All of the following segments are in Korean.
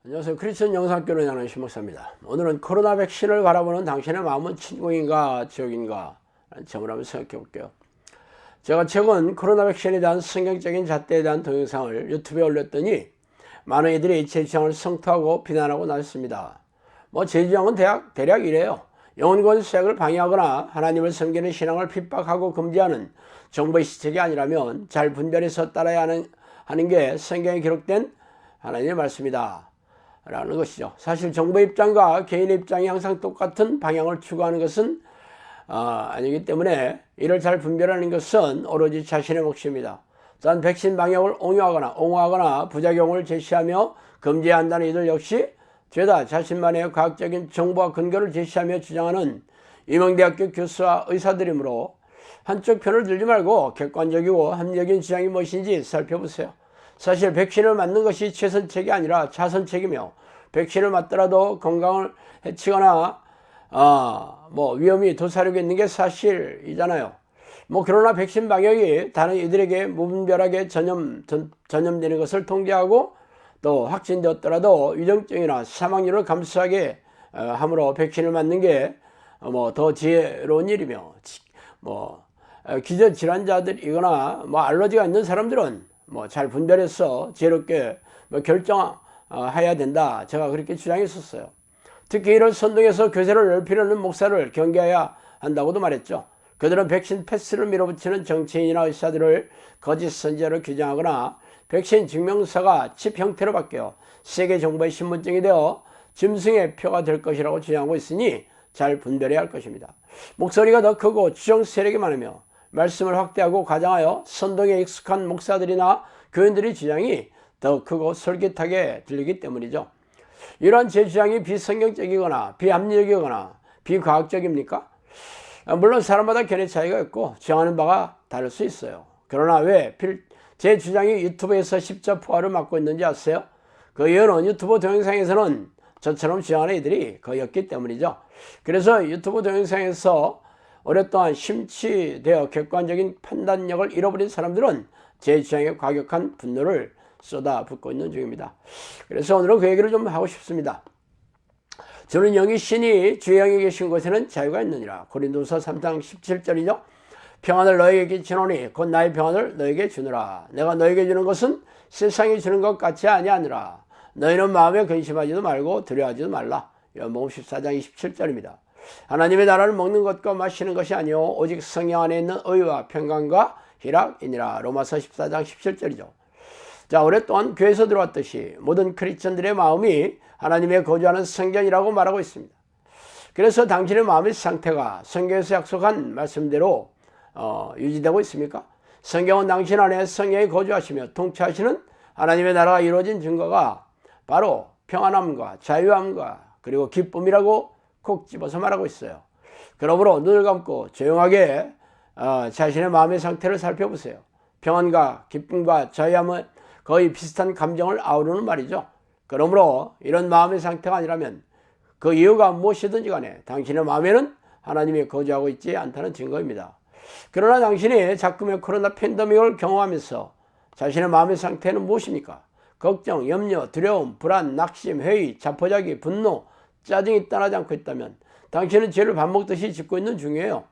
안녕하세요. 크리스천 영상교로 하는 신목사입니다. 오늘은 코로나 백신을 바라보는 당신의 마음은 천국인가 지옥인가 라는 점을 한번 생각해 볼게요. 제가 최근 코로나 백신에 대한 성경적인 잣대에 대한 동영상을 유튜브에 올렸더니 많은 이들이 제 주장을 성토하고 비난하고 나섰습니다. 제 주장은 대략 이래요. 영혼권 수색을 방해하거나 하나님을 섬기는 신앙을 핍박하고 금지하는 정보의 시책이 아니라면 잘 분별해서 따라야 하는 게 성경에 기록된 하나님의 말씀이다 라는 것이죠. 사실 정부 입장과 개인의 입장이 항상 똑같은 방향을 추구하는 것은 아니기 때문에 이를 잘 분별하는 것은 오로지 자신의 몫입니다. 또한 백신 방역을 옹호하거나 부작용을 제시하며 금지해야 한다는 이들 역시 죄다 자신만의 과학적인 정보와 근거를 제시하며 주장하는 임용대학교 교수와 의사들이므로 한쪽 편을 들지 말고 객관적이고 합리적인 주장이 무엇인지 살펴보세요. 사실 백신을 맞는 것이 최선책이 아니라 차선책이며 백신을 맞더라도 건강을 해치거나 위험이 도사리고 있는 게 사실이잖아요. 그러나 백신 방역이 다른 이들에게 무분별하게 전염되는 것을 통제하고 또 확진되었더라도 위중증이나 사망률을 감소하게 함으로 백신을 맞는 게 더 지혜로운 일이며 기저질환자들이거나 알러지가 있는 사람들은 잘 분별해서 지혜롭게 결정해야 된다. 제가 그렇게 주장했었어요. 특히 이를 선동해서 교세를 넓히려는 목사를 경계해야 한다고도 말했죠. 그들은 백신 패스를 밀어붙이는 정치인이나 의사들을 거짓 선지자로 규정하거나 백신 증명서가 칩 형태로 바뀌어 세계 정보의 신분증이 되어 짐승의 표가 될 것이라고 주장하고 있으니 잘 분별해야 할 것입니다. 목소리가 더 크고 주정 세력이 많으며 말씀을 확대하고 과장하여 선동에 익숙한 목사들이나 교인들의 주장이 더 크고 솔깃하게 들리기 때문이죠. 이러한 제 주장이 비성경적이거나 비합리적이거나 비과학적입니까? 물론 사람마다 견해 차이가 있고 주장하는 바가 다를 수 있어요. 그러나 왜 제 주장이 유튜브에서 십자포화를 맞고 있는지 아세요? 그 이유는 유튜브 동영상에서는 저처럼 주장하는 이들이 거의 없기 때문이죠. 그래서 유튜브 동영상에서 오랫동안 심취되어 객관적인 판단력을 잃어버린 사람들은 제 주장에 과격한 분노를 쏟아붓고 있는 중입니다. 그래서 오늘은 그 얘기를 좀 하고 싶습니다. 저는 영이 신이 주의 영에 계신 곳에는 자유가 있느니라. 고린도서 3장 17절이죠. 평안을 너에게 주노니 곧 나의 평안을 너에게 주느라. 내가 너에게 주는 것은 세상이 주는 것 같지 아니하느라. 너희는 마음에 근심하지도 말고 두려워하지도 말라. 요한복음 14장 27절입니다. 하나님의 나라를 먹는 것과 마시는 것이 아니요 오직 성령 안에 있는 의와 평강과 희락이니라. 로마서 14장 17절이죠. 자, 오랫동안 교회에서 들어왔듯이 모든 크리스천들의 마음이 하나님의 거주하는 성전이라고 말하고 있습니다. 그래서 당신의 마음의 상태가 성경에서 약속한 말씀대로 유지되고 있습니까? 성경은 당신 안에 성령이 거주하시며 통치하시는 하나님의 나라가 이루어진 증거가 바로 평안함과 자유함과 그리고 기쁨이라고 콕 집어서 말하고 있어요. 그러므로 눈을 감고 조용하게 자신의 마음의 상태를 살펴보세요. 평안과 기쁨과 자유함은 거의 비슷한 감정을 아우르는 말이죠. 그러므로 이런 마음의 상태가 아니라면 그 이유가 무엇이든지 간에 당신의 마음에는 하나님이 거주하고 있지 않다는 증거입니다. 그러나 당신이 자꾸만 코로나 팬데믹을 경험하면서 자신의 마음의 상태는 무엇입니까? 걱정, 염려, 두려움, 불안, 낙심, 회의, 자포자기, 분노, 짜증이 떠나지 않고 있다면 당신은 죄를 밥 먹듯이 짓고 있는 중이에요.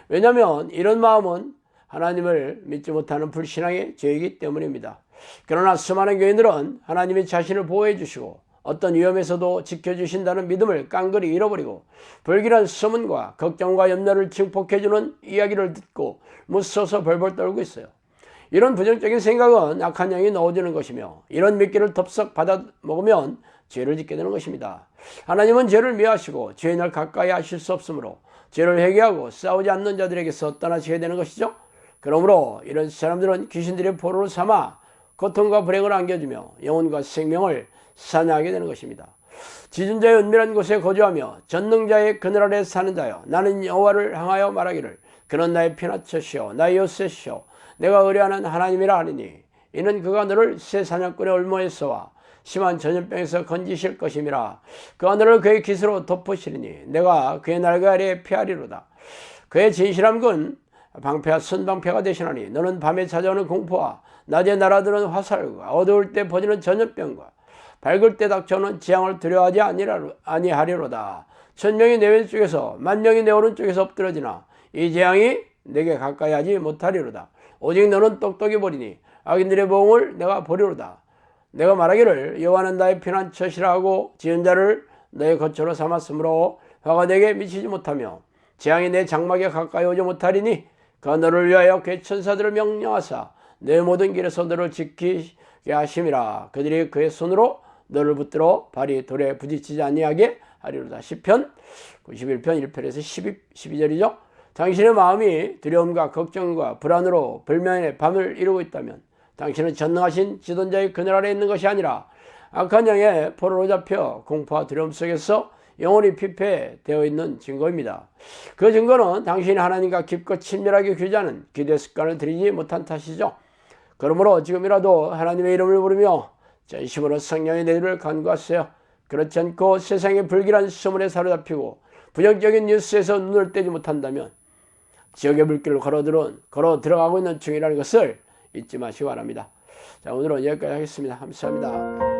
왜냐하면 이런 마음은 하나님을 믿지 못하는 불신앙의 죄이기 때문입니다. 그러나 수많은 교인들은 하나님이 자신을 보호해 주시고 어떤 위험에서도 지켜주신다는 믿음을 깡그리 잃어버리고 불길한 소문과 걱정과 염려를 증폭해 주는 이야기를 듣고 무서워서 벌벌 떨고 있어요. 이런 부정적인 생각은 악한 영이 넣어주는 것이며 이런 미끼를 덥석 받아 먹으면 죄를 짓게 되는 것입니다. 하나님은 죄를 미워하시고 죄인을 가까이 하실 수 없으므로 죄를 회개하고 싸우지 않는 자들에게서 떠나시게 되는 것이죠. 그러므로 이런 사람들은 귀신들의 포로를 삼아 고통과 불행을 안겨주며 영혼과 생명을 사냥하게 되는 것입니다. 지존자의 은밀한 곳에 거주하며 전능자의 그늘 아래 사는 자여, 나는 여호와를 향하여 말하기를 그는 나의 피난처시오 나의 요새시오 내가 의뢰하는 하나님이라 하리니 이는 그가 너를 새 사냥꾼의 올무에서와 심한 전염병에서 건지실 것임이라. 그가 너를 그의 깃으로 덮으시리니 내가 그의 날개 아래에 피하리로다. 그의 진실함은 방패와 선방패가 되시나니 너는 밤에 찾아오는 공포와 낮에 날아드는 화살과 어두울 때 퍼지는 전염병과 밝을 때 닥쳐오는 재앙을 두려워하지 아니하리로다. 1000명이 내 왼쪽에서 10,000명이 내 오른쪽에서 엎드러지나 이 재앙이 내게 가까이 하지 못하리로다. 오직 너는 똑똑히 보리니 악인들의 보응을 내가 보리로다. 내가 말하기를 여호와는 나의 피난처시라 하고 지은 자를 너의 거처로 삼았으므로 화가 내게 미치지 못하며 재앙이 내 장막에 가까이 오지 못하리니 그가 너를 위하여 그의 천사들을 명령하사 내 모든 길에서 너를 지키게 하심이라. 그들이 그의 손으로 너를 붙들어 발이 돌에 부딪히지 아니하게 하리로다. 시편 91편 1편에서 12절이죠. 당신의 마음이 두려움과 걱정과 불안으로 불면의 밤을 이루고 있다면 당신은 전능하신 지존자의 그늘 아래 있는 것이 아니라 악한 영의 포로로 잡혀 공포와 두려움 속에서 영혼이 피폐되어 있는 증거입니다. 그 증거는 당신이 하나님과 깊고 친밀하게 교제하는 기도의 습관을 들이지 못한 탓이죠. 그러므로 지금이라도 하나님의 이름을 부르며 전심으로 성령의 내리를 간구하세요. 그렇지 않고 세상의 불길한 소문에 사로잡히고 부정적인 뉴스에서 눈을 떼지 못한다면 지옥의 불길을 걸어 들어가고 있는 중이라는 것을 잊지 마시기 바랍니다. 자, 오늘은 여기까지 하겠습니다. 감사합니다.